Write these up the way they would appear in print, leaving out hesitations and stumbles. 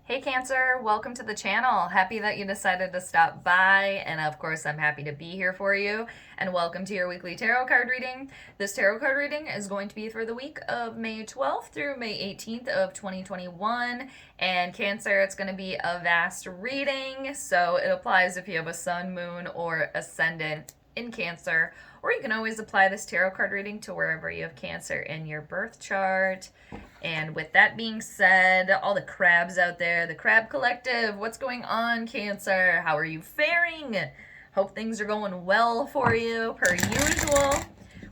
Hey Cancer, welcome to the channel. Happy that you decided to stop by, and of course I'm happy to be here for you. And welcome to your weekly tarot card reading. This tarot card reading is going to be for the week of May 12th through May 18th of 2021. And Cancer, it's going to be a vast reading, so it applies if you have a sun, moon, or ascendant in Cancer, or you can always apply this tarot card reading to wherever you have Cancer in your birth chart. And with that being said, all the crabs out there, the Crab Collective, what's going on, Cancer? How are you faring? Hope things are going well for you, per usual.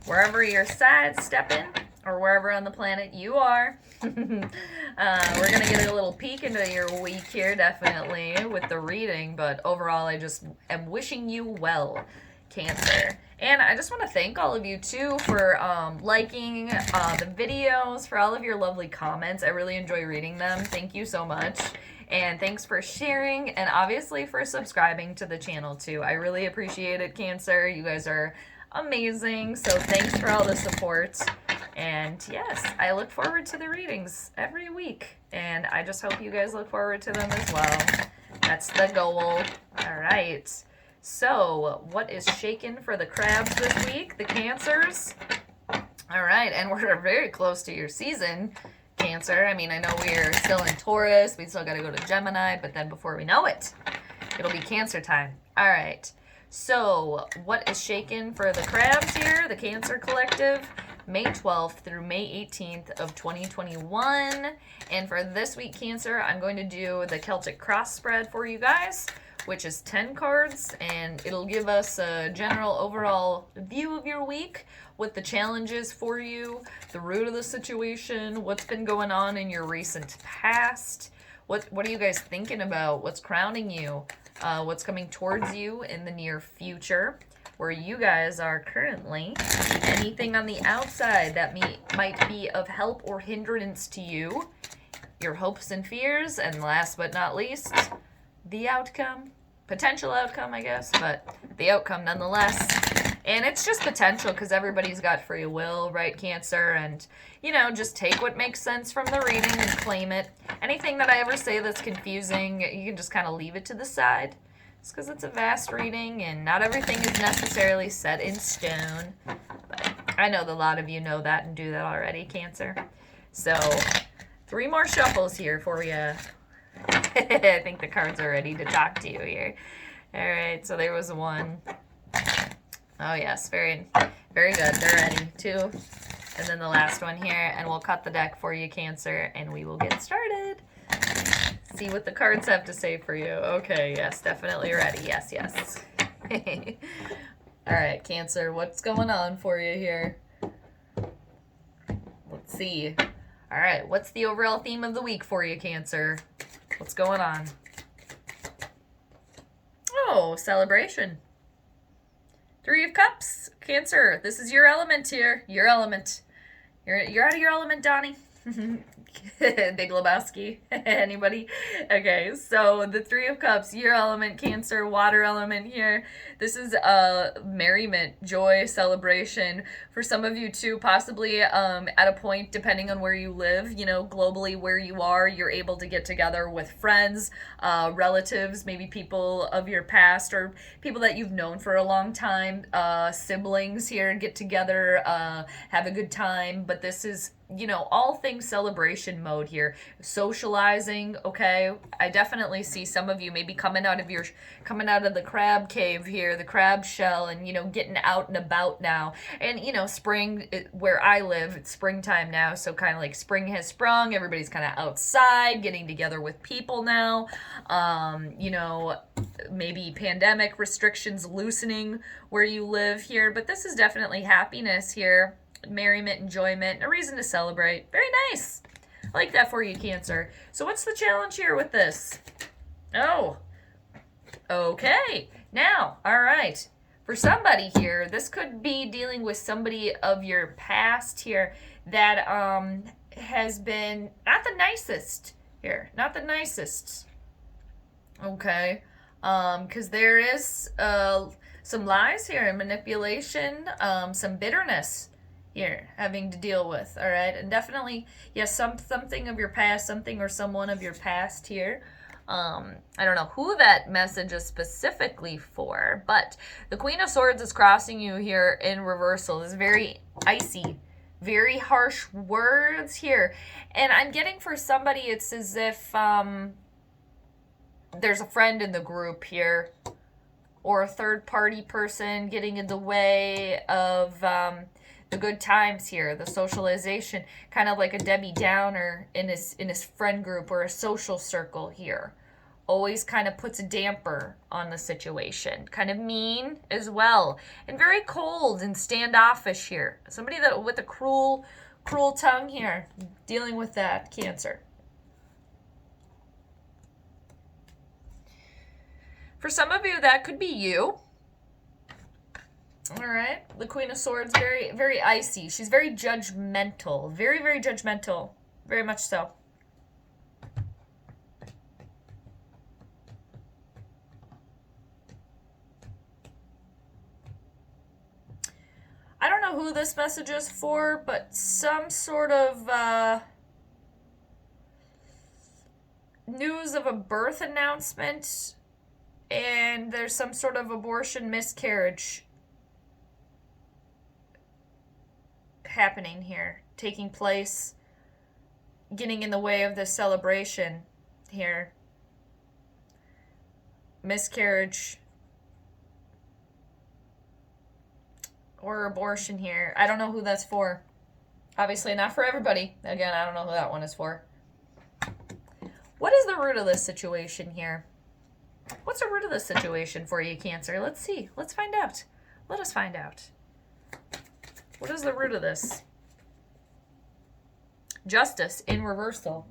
Wherever you're sidestepping, or wherever on the planet you are. We're going to get a little peek into your week here, definitely, with the reading. But overall, I just am wishing you well, Cancer. And I just want to thank all of you too for liking the videos, for all of your lovely comments. I really enjoy reading them. Thank you so much. And thanks for sharing, and obviously for subscribing to the channel too. I really appreciate it, Cancer. You guys are amazing. So thanks for all the support. And yes, I look forward to the readings every week. And I just hope you guys look forward to them as well. That's the goal. All right. So, what is shaking for the crabs this week? The Cancers. All right, and we're very close to your season, Cancer. I mean, I know we're still in Taurus. We still got to go to Gemini, but then before we know it, it'll be Cancer time. All right. So, what is shaking for the crabs here? The Cancer Collective. May 12th through May 18th of 2021. And for this week, Cancer, I'm going to do the Celtic cross spread for you guys, which is 10 cards, and it'll give us a general overall view of your week, what the challenges for you, the root of the situation, what's been going on in your recent past, what are you guys thinking about, what's crowning you, what's coming towards you in the near future, where you guys are currently, anything on the outside that might be of help or hindrance to you, your hopes and fears, and last but not least, the outcome. Potential outcome, I guess, but the outcome nonetheless. And it's just potential because everybody's got free will, right, Cancer? And, you know, just take what makes sense from the reading and claim it. Anything that I ever say that's confusing, you can just kind of leave it to the side. It's because it's a vast reading and not everything is necessarily set in stone. But I know that a lot of you know that and do that already, Cancer. So, 3 more shuffles here for you. I think the cards are ready to talk to you here. All right, so there was 1. Oh yes, very, very good. They're ready. 2, and then the last one here, and we'll cut the deck for you, Cancer, and we will get started. See what the cards have to say for you. Okay, yes, definitely ready. Yes, yes. All right, Cancer, what's going on for you here? Let's see. All right, what's the overall theme of the week for you, Cancer? What's going on? Oh, celebration. 3 of Cups. Cancer, this is your element here. Your element. You're out of your element, Donnie. Big Lebowski. Anybody? Okay, so the 3 of Cups, your element, Cancer, water element here. This is merriment, joy, celebration. For some of you too, possibly at a point, depending on where you live, you know, globally where you are, you're able to get together with friends, relatives, maybe people of your past or people that you've known for a long time, siblings here, get together, have a good time. But this is, you know, all things celebration mode here, socializing. Okay, I definitely see some of you maybe coming out of the crab cave here, the crab shell, and, you know, getting out and about now. And, you know, spring, where I live, it's springtime now, so kind of like spring has sprung. Everybody's kind of outside, getting together with people now. You know, maybe pandemic restrictions loosening where you live here, but this is definitely happiness here. Merriment, enjoyment, a reason to celebrate. Very nice. I like that for you, Cancer. So what's the challenge here with this? Oh, okay. Now, all right. For somebody here, this could be dealing with somebody of your past here that has been not the nicest here. Not the nicest. Okay. Because there is some lies here and manipulation, some bitterness here having to deal with. All right, and definitely, yes, something of your past, something or someone of your past here. I don't know who that message is specifically for, but the Queen of Swords is crossing you here in reversal. This is very icy, very harsh words here. And I'm getting for somebody, it's as if there's a friend in the group here, or a third party person getting in the way of the good times here, the socialization, kind of like a Debbie Downer in his friend group or a social circle here. Always kind of puts a damper on the situation. Kind of mean as well. And very cold and standoffish here. Somebody that with a cruel tongue here, dealing with that, Cancer. For some of you, that could be you. All right. The Queen of Swords, very, very icy. She's very judgmental. Very, very judgmental. Very much so. I don't know who this message is for, but some sort of news of a birth announcement, and there's some sort of abortion miscarriage happening here, taking place, getting in the way of this celebration here. Miscarriage or abortion here. I don't know who that's for. Obviously not for everybody. Again, I don't know who that one is for. What is the root of this situation here? What's the root of this situation for you, Cancer? Let's see. Let's find out. Let us find out. What is the root of this? Justice in reversal.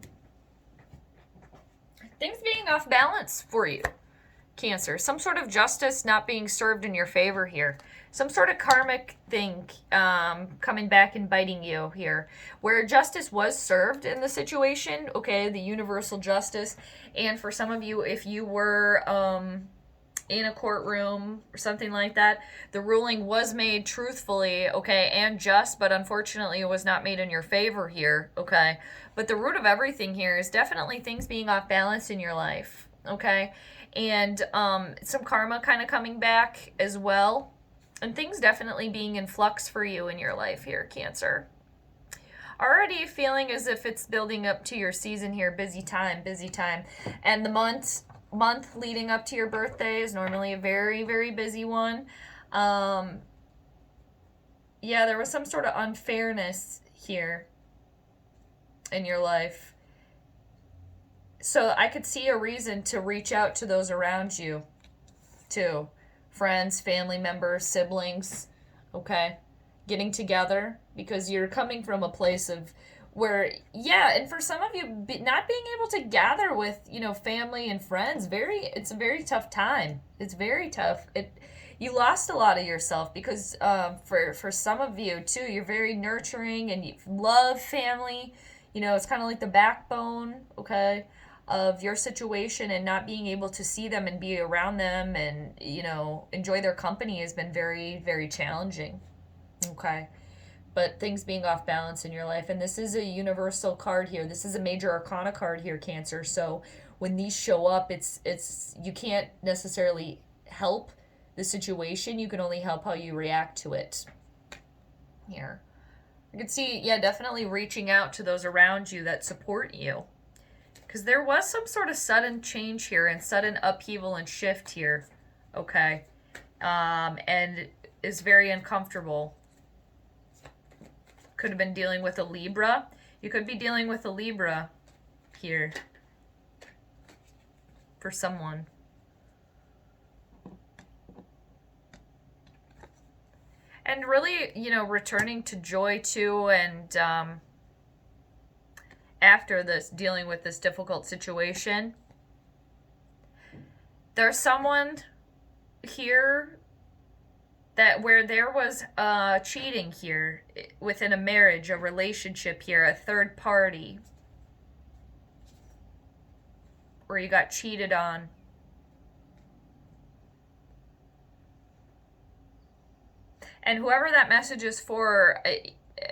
Things being off balance for you, Cancer. Some sort of justice not being served in your favor here. Some sort of karmic thing coming back and biting you here. Where justice was served in the situation, okay, the universal justice. And for some of you, if you were in a courtroom or something like that, the ruling was made truthfully, okay, and just, but unfortunately it was not made in your favor here, okay. But the root of everything here is definitely things being off balance in your life, okay, and some karma kind of coming back as well, and things definitely being in flux for you in your life here, Cancer. Already feeling as if it's building up to your season here, busy time, and the month leading up to your birthday is normally a very, very busy one. Yeah, there was some sort of unfairness here in your life. So I could see a reason to reach out to those around you, too. Friends, family members, siblings, okay? Getting together, because you're coming from a place of where, yeah, and for some of you, not being able to gather with, family and friends, it's a very tough time. It's very tough. You lost a lot of yourself because for some of you, too, you're very nurturing and you love family. It's kind of like the backbone, okay, of your situation, and not being able to see them and be around them and, enjoy their company has been very, very challenging, okay? But things being off balance in your life. And this is a universal card here. This is a major arcana card here, Cancer. So when these show up, it's you can't necessarily help the situation. You can only help how you react to it. Here. You can see, yeah, definitely reaching out to those around you that support you. Because there was some sort of sudden change here and sudden upheaval and shift here. Okay. And is very uncomfortable. Could have been dealing with a Libra. You could be dealing with a Libra here for someone. And really, returning to joy too, and after this, dealing with this difficult situation. There's someone here that where there was cheating here within a marriage, a relationship here, a third party, where you got cheated on. And whoever that message is for,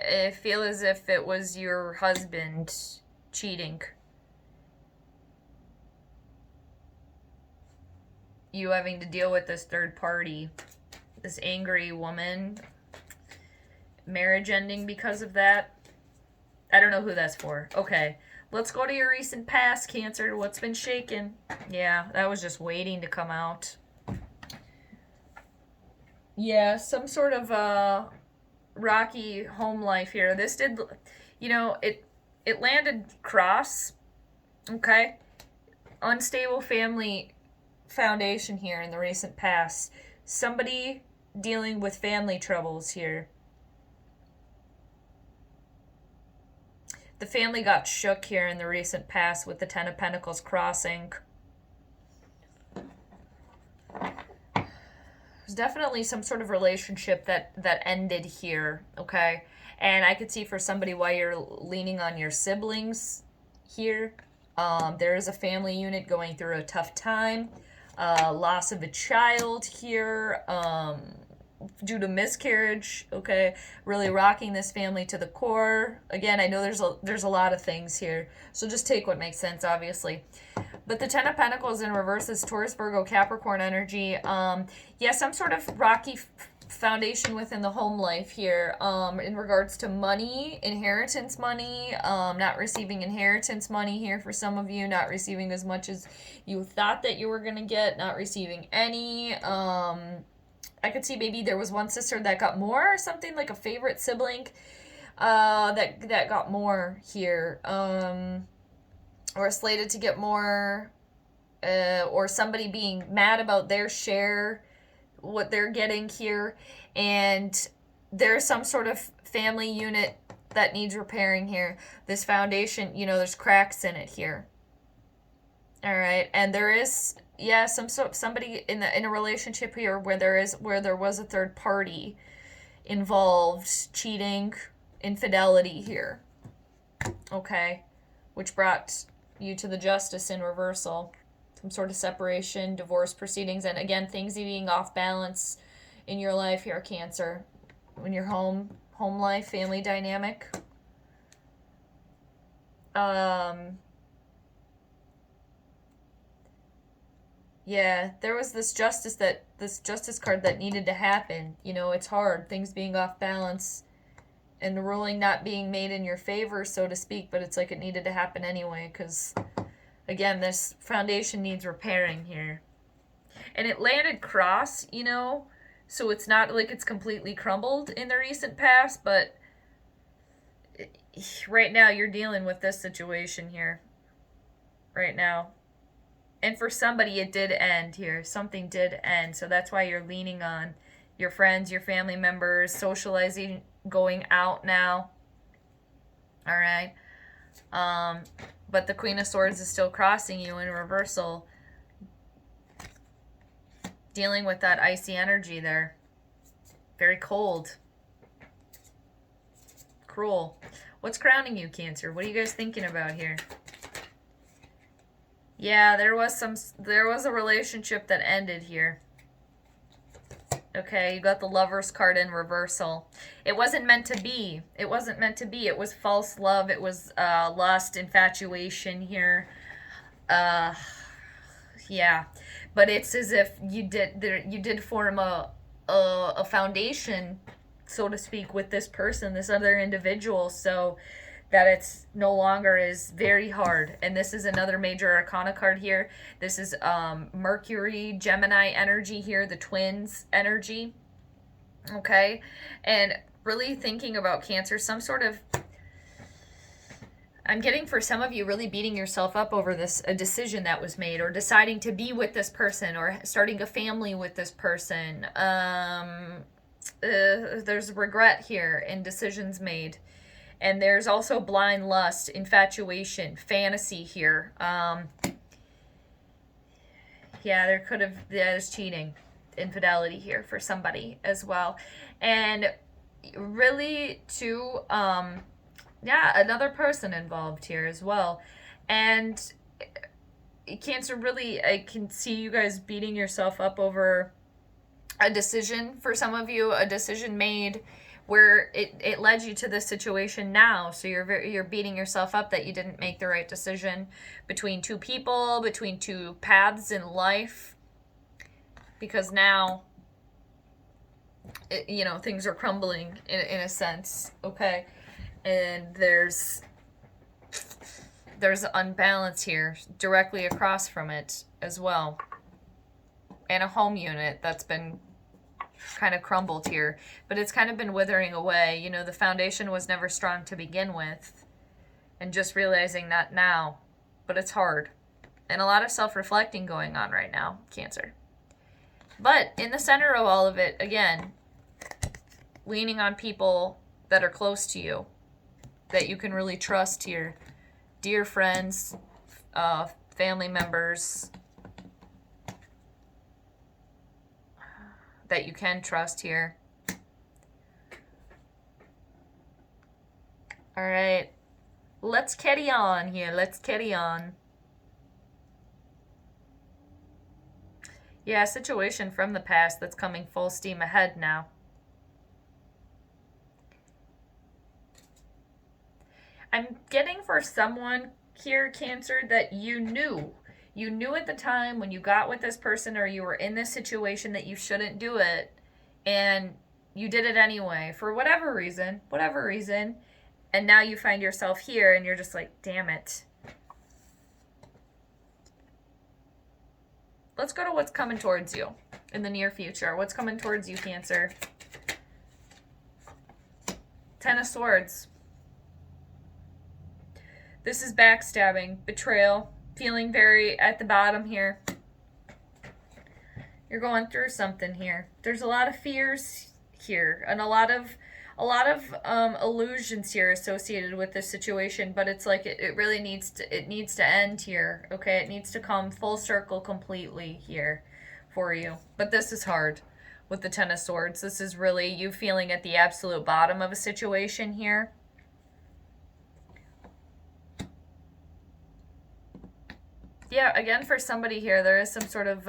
I feel as if it was your husband cheating. You having to deal with this third party, this angry woman, marriage ending because of that. I don't know who that's for. Okay, let's go to your recent past, Cancer. What's been shaken? Yeah, that was just waiting to come out. Yeah, some sort of rocky home life here. This did, it landed cross. Okay, unstable family foundation here in the recent past. Somebody dealing with family troubles here. The family got shook here in the recent past with the Ten of Pentacles crossing. There's definitely some sort of relationship that ended here, okay? And I could see for somebody why you're leaning on your siblings here. There is a family unit going through a tough time. Loss of a child here. Due to miscarriage, okay, really rocking this family to the core. Again, I know there's a lot of things here, so just take what makes sense, obviously. But the Ten of Pentacles in reverse is Taurus, Virgo, Capricorn energy. Yeah, some sort of rocky foundation within the home life here, in regards to money, inheritance money, not receiving inheritance money here for some of you, not receiving as much as you thought that you were going to get, not receiving any. I could see maybe there was one sister that got more or something, like a favorite sibling that got more here, or slated to get more, or somebody being mad about their share, what they're getting here, and there's some sort of family unit that needs repairing here. This foundation, there's cracks in it here. All right, and there is somebody in a relationship here where there was a third party involved, cheating, infidelity here. Okay, which brought you to the Justice in reversal. Some sort of separation, divorce proceedings, and again, things being off balance in your life here, Cancer. In your home life, family dynamic. Yeah, there was this justice card that needed to happen. It's hard, things being off balance and the ruling not being made in your favor, so to speak, but it's like it needed to happen anyway, because again, this foundation needs repairing here. And it landed cross, so it's not like it's completely crumbled in the recent past, but right now you're dealing with this situation here. Right now. And for somebody, it did end here. Something did end. So that's why you're leaning on your friends, your family members, socializing, going out now. All right. But the Queen of Swords is still crossing you in reversal. Dealing with that icy energy there. Very cold. Cruel. What's crowning you, Cancer? What are you guys thinking about here? Yeah, there was a relationship that ended here. Okay, you got the Lover's card in reversal. It wasn't meant to be. It wasn't meant to be. It was false love. It was lust, infatuation here. Yeah, but it's as if you did form a foundation, so to speak, with this person, this other individual, so that it's no longer is very hard. And this is another major arcana card here. This is Mercury, Gemini energy here, the twins energy. Okay, and really thinking about Cancer, some sort of, I'm getting for some of you really beating yourself up over a decision that was made, or deciding to be with this person, or starting a family with this person. There's regret here and decisions made. And there's also blind lust, infatuation, fantasy here. There's cheating, infidelity here for somebody as well. And really too, another person involved here as well. And Cancer, really, I can see you guys beating yourself up over a decision for some of you, a decision made where it led you to this situation now. So you're beating yourself up that you didn't make the right decision between two people, between two paths in life, because now things are crumbling in a sense, okay? And there's unbalance here directly across from it as well, and a home unit that's been kind of crumbled here, but it's kind of been withering away. The foundation was never strong to begin with, and just realizing that now, but it's hard, and a lot of self-reflecting going on right now, Cancer. But in the center of all of it, again, leaning on people that are close to you, that you can really trust here, dear friends, family members, that you can trust here. All right, let's carry on here. Let's carry on. Yeah, situation from the past that's coming full steam ahead now. I'm getting for someone here, Cancer, that you knew at the time when you got with this person, or you were in this situation, that you shouldn't do it, and you did it anyway for whatever reason, and now you find yourself here and you're just like, damn it. Let's go to what's coming towards you in the near future. What's coming towards you, Cancer? Ten of Swords. This is backstabbing, betrayal, feeling very at the bottom here. You're going through something here. There's a lot of fears here, and a lot of illusions here associated with this situation, but it's like it really needs to end here, okay? It needs to come full circle completely here for you. But this is hard with the Ten of Swords. This is really you feeling at the absolute bottom of a situation here. Yeah, again, for somebody here, there is some sort of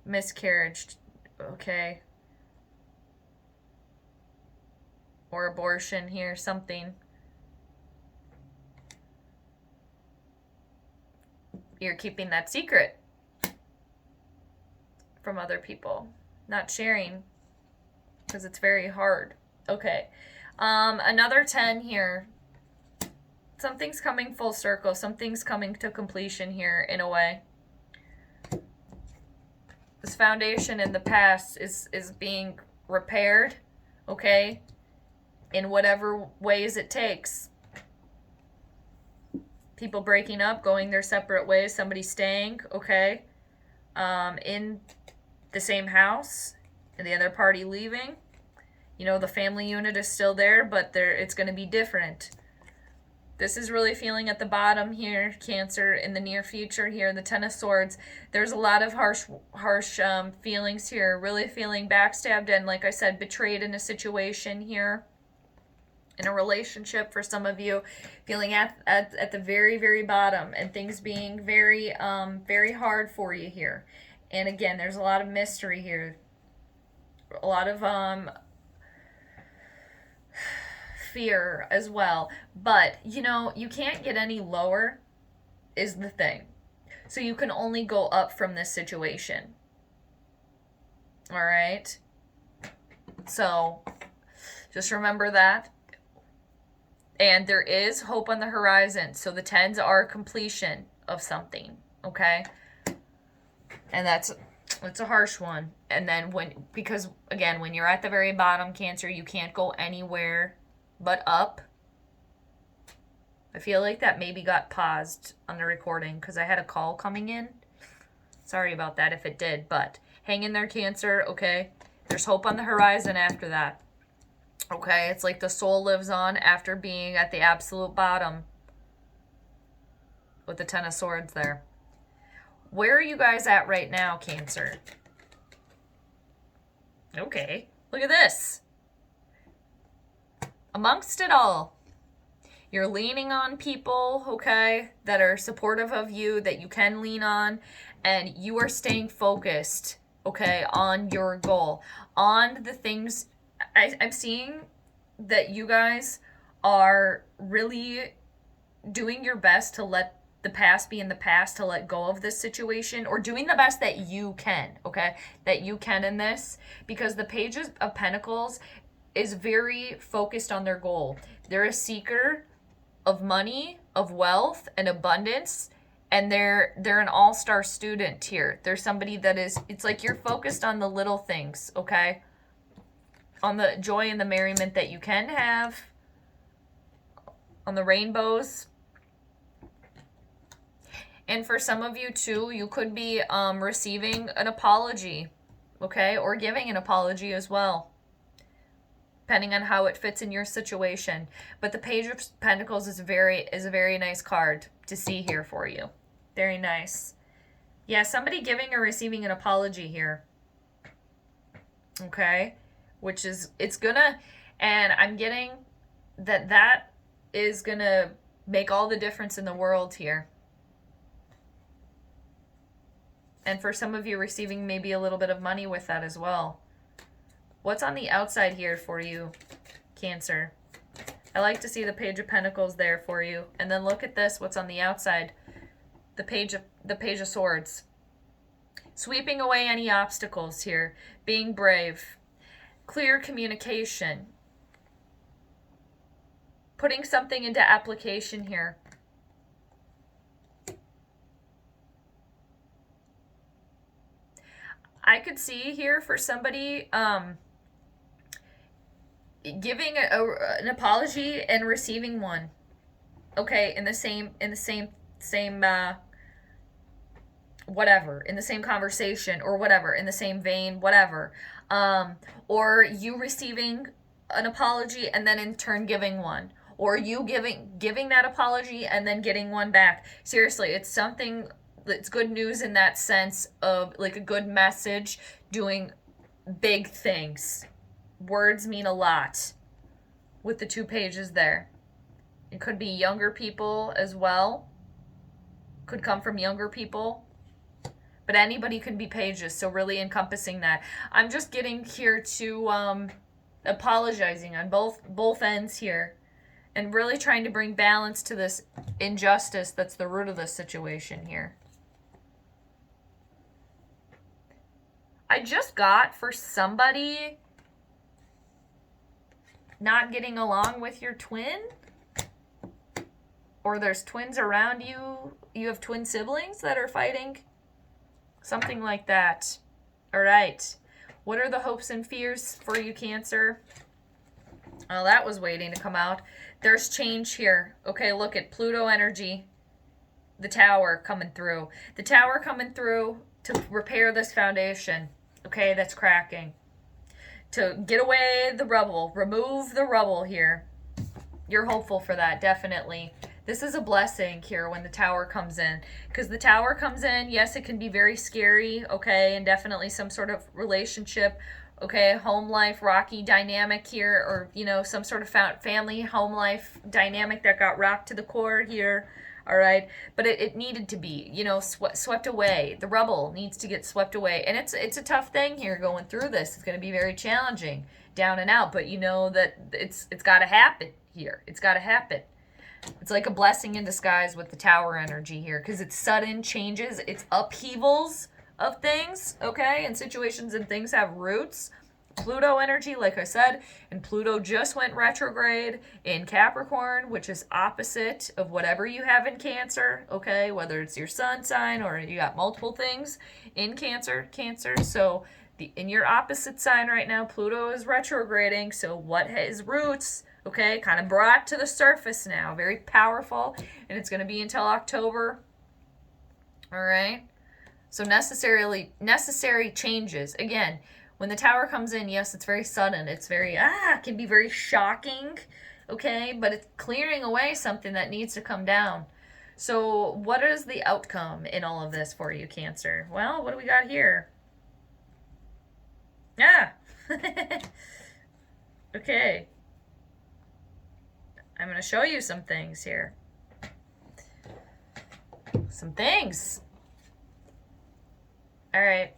miscarriage, okay? Or abortion here, something. You're keeping that secret from other people. Not sharing, because it's very hard. Okay. Another 10 here. Something's coming full circle. Something's coming to completion here in a way. This foundation in the past is being repaired, okay? In whatever ways it takes. People breaking up, going their separate ways, somebody staying, okay? In the same house, and the other party leaving. The family unit is still there, but it's going to be different. This is really feeling at the bottom here, Cancer, in the near future here, the Ten of Swords. There's a lot of harsh feelings here, really feeling backstabbed and, like I said, betrayed in a situation here, in a relationship for some of you, feeling at the very, very bottom, and things being very, very hard for you here. And again, there's a lot of mystery here, a lot of fear as well, but you can't get any lower is the thing, so you can only go up from this situation. All right, so just remember that, and there is hope on the horizon. So the 10s are completion of something, okay? And it's a harsh one. And then because again, when you're at the very bottom, Cancer, you can't go anywhere but up. I feel like that maybe got paused on the recording because I had a call coming in. Sorry about that if it did, but hang in there, Cancer, okay? There's hope on the horizon after that, okay? It's like the soul lives on after being at the absolute bottom with the Ten of Swords there. Where are you guys at right now, Cancer? Okay, look at this. Amongst it all, you're leaning on people, okay, that are supportive of you, that you can lean on, and you are staying focused, okay, on your goal, on the things. I'm seeing that you guys are really doing your best to let the past be in the past, to let go of this situation, or doing the best that you can, okay? That you can in this, because the Page of Pentacles is very focused on their goal. They're a seeker of money, of wealth, and abundance, and they're an all-star student here. They're somebody that is, it's like you're focused on the little things, okay? On the joy and the merriment that you can have, on the rainbows. And for some of you too, you could be receiving an apology, okay? Or giving an apology as well, depending on how it fits in your situation. But the Page of Pentacles is a very nice card to see here for you. Very nice. Yeah, somebody giving or receiving an apology here. Okay? Which is, it's gonna, and I'm getting that is gonna make all the difference in the world here. And for some of you, receiving maybe a little bit of money with that as well. What's on the outside here for you, Cancer? I like to see the Page of Pentacles there for you. And then look at this, what's on the outside. The Page of Swords. Sweeping away any obstacles here. Being brave. Clear communication. Putting something into application here. I could see here for somebody giving an apology and receiving one. Okay, in the same whatever, in the same conversation or whatever, in the same vein, whatever. Or you receiving an apology and then in turn giving one. Or you giving that apology and then getting one back. Seriously, it's something. It's good news in that sense of like a good message doing big things. Words mean a lot with the 2 pages there. It could be younger people as well. Could come from younger people. But anybody can be pages, so really encompassing that. I'm just getting here to apologizing on both ends here. And really trying to bring balance to this injustice that's the root of this situation here. I just got for somebody not getting along with your twin, or there's twins around you, you have twin siblings that are fighting, something like that. All right, what are the hopes and fears for you, Cancer? Oh, that was waiting to come out. There's change here. Okay, look at Pluto energy, the Tower coming through. The Tower coming through to repair this foundation. Okay, that's cracking. To get away the rubble, remove the rubble here. You're hopeful for that, definitely. This is a blessing here when the Tower comes in. Because the Tower comes in, yes, it can be very scary, okay, and definitely some sort of relationship, okay, home life, rocky dynamic here, or, you know, some sort of family, home life dynamic that got rocked to the core here. All right, but it needed to be, you know, swept away. The rubble needs to get swept away, and it's a tough thing here going through this. It's going to be very challenging, down and out. But you know that it's got to happen here. It's got to happen. It's like a blessing in disguise with the Tower energy here, because it's sudden changes, it's upheavals of things, okay, and situations and things have roots. Pluto energy, like I said, and Pluto just went retrograde in Capricorn, which is opposite of whatever you have in Cancer, okay, whether it's your sun sign or you got multiple things in Cancer. So in your opposite sign right now, Pluto is retrograding, so what has roots, okay, kind of brought to the surface now, very powerful, and it's going to be until October, all right, so necessary changes, again. When the Tower comes in, yes, it's very sudden. It's very, can be very shocking, okay? But it's clearing away something that needs to come down. So what is the outcome in all of this for you, Cancer? Well, what do we got here? Okay. I'm going to show you some things here. Some things. All right.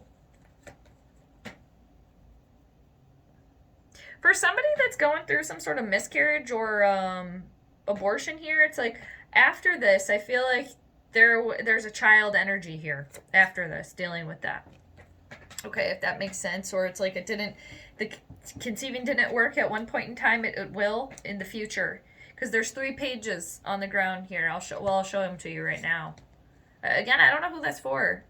For somebody that's going through some sort of miscarriage or abortion here, it's like after this, I feel like there's a child energy here after this, dealing with that. Okay, if that makes sense. Or it's like the conceiving didn't work at one point in time, it will in the future. Because there's 3 pages on the ground here. I'll show them to you right now. Again, I don't know who that's for.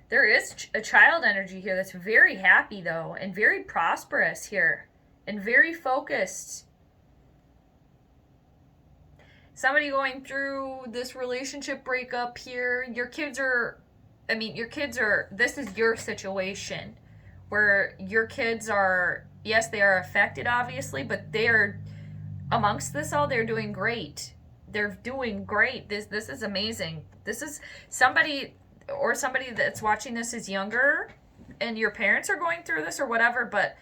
There is a child energy here that's very happy, though, and very prosperous here, and very focused. Somebody going through this relationship breakup here. Your kids are, this is your situation, where your kids are, yes, they are affected, obviously, but they're, amongst this all, they're doing great. They're doing great. This is amazing. This is somebody that's watching this is younger, and your parents are going through this or whatever, but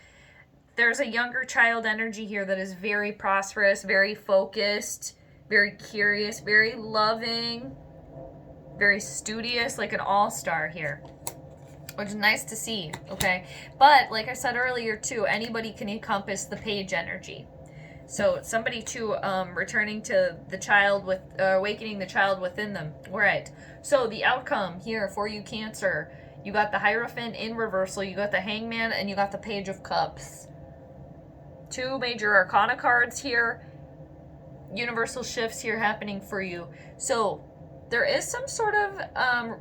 there's a younger child energy here that is very prosperous, very focused, very curious, very loving, very studious, like an all-star here, which is nice to see, okay? But like I said earlier too, anybody can encompass the page energy. So somebody too, returning to the child with, awakening the child within them. All right. So the outcome here for you, Cancer, you got the Hierophant in reversal, you got the Hangman, and you got the Page of Cups. 2 major arcana cards here. Universal shifts here happening for you. So there is some sort of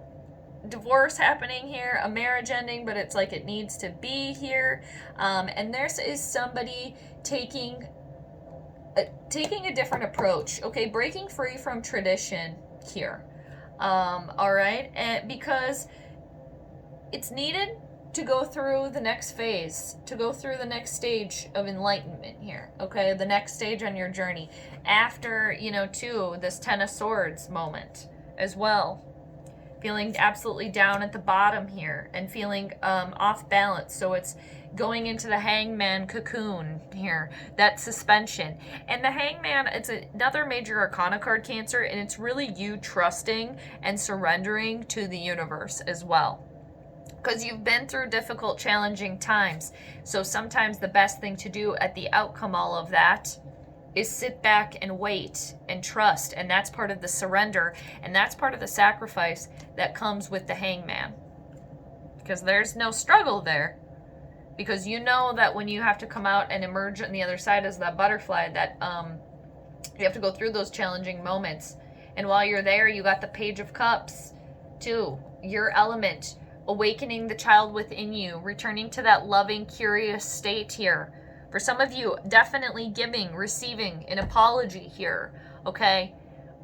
divorce happening here, a marriage ending, but it's like it needs to be here. And this is somebody taking a different approach, okay, breaking free from tradition here. All right, and because it's needed to go through the next phase, to go through the next stage of enlightenment here, okay, the next stage on your journey after, too, this 10 of Swords moment as well. Feeling absolutely down at the bottom here and feeling off balance. So it's going into the Hangman cocoon here, that suspension. And the Hangman, it's another major arcana card, Cancer, and it's really you trusting and surrendering to the universe as well. Because you've been through difficult, challenging times. So sometimes the best thing to do at the outcome all of that is sit back and wait and trust. And that's part of the surrender. And that's part of the sacrifice that comes with the Hangman. Because there's no struggle there. Because you know that when you have to come out and emerge on the other side as that butterfly, that you have to go through those challenging moments. And while you're there, you got the Page of Cups, too. Your element, awakening the child within you, returning to that loving, curious state here. For some of you, definitely giving, receiving an apology here, okay?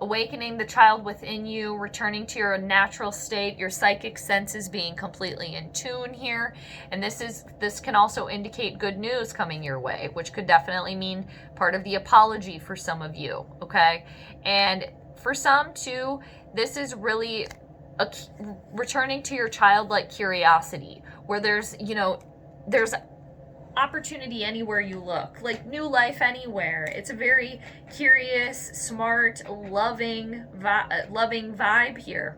Awakening the child within you, returning to your natural state, your psychic senses being completely in tune here. And this can also indicate good news coming your way, which could definitely mean part of the apology for some of you, okay? And for some too, this is really returning to your childlike curiosity, where there's opportunity anywhere you look, like new life anywhere. It's a very curious, smart, loving vibe here.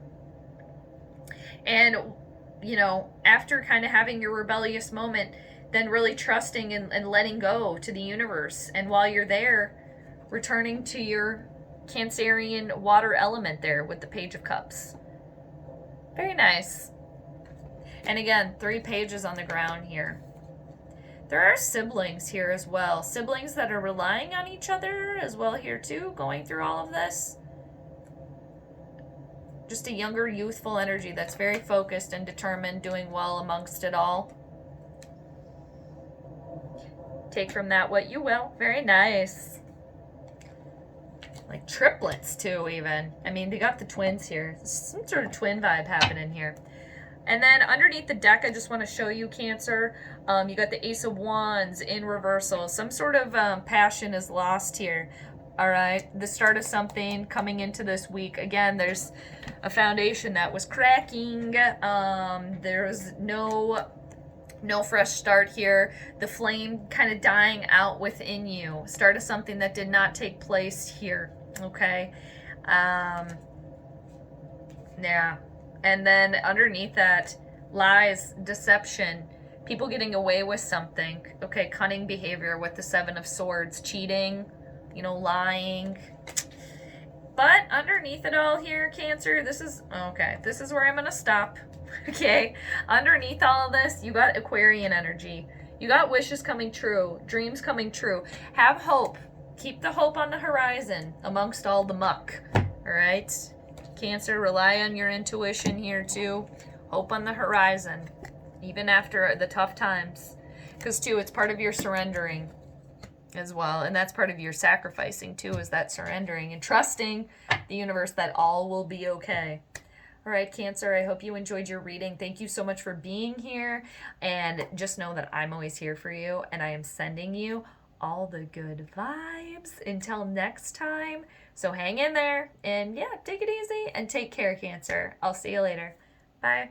And after kind of having your rebellious moment, then really trusting and letting go to the universe. And while you're there, returning to your Cancerian water element there with the Page of Cups. Very nice. And again, 3 pages on the ground here. There are siblings here as well. Siblings that are relying on each other as well here too, going through all of this. Just a younger, youthful energy that's very focused and determined, doing well amongst it all. Take from that what you will. Very nice. Like triplets too, even. I mean, they got the twins here. Some sort of twin vibe happening here. And then underneath the deck, I just want to show you, Cancer, you got the Ace of Wands in reversal. Some sort of passion is lost here. All right, the start of something coming into this week. Again, there's a foundation that was cracking. There's no fresh start here. The flame kind of dying out within you. Start of something that did not take place here. Okay. Yeah. And then underneath that, lies, deception, People getting away with something. Okay, cunning behavior with the Seven of Swords, cheating, you know, lying. But underneath it all here, Cancer, this is, okay, this is where I'm going to stop. Okay, underneath all of this, you got Aquarian energy. You got wishes coming true, dreams coming true. Have hope. Keep the hope on the horizon amongst all the muck. All right? Cancer, rely on your intuition here too. Hope on the horizon, even after the tough times. Because too, it's part of your surrendering as well. And that's part of your sacrificing too, is that surrendering and trusting the universe that all will be okay. All right, Cancer, I hope you enjoyed your reading. Thank you so much for being here. And just know that I'm always here for you, and I am sending you all the good vibes until next time. So hang in there, and yeah, take it easy and take care, Cancer. I'll see you later. Bye.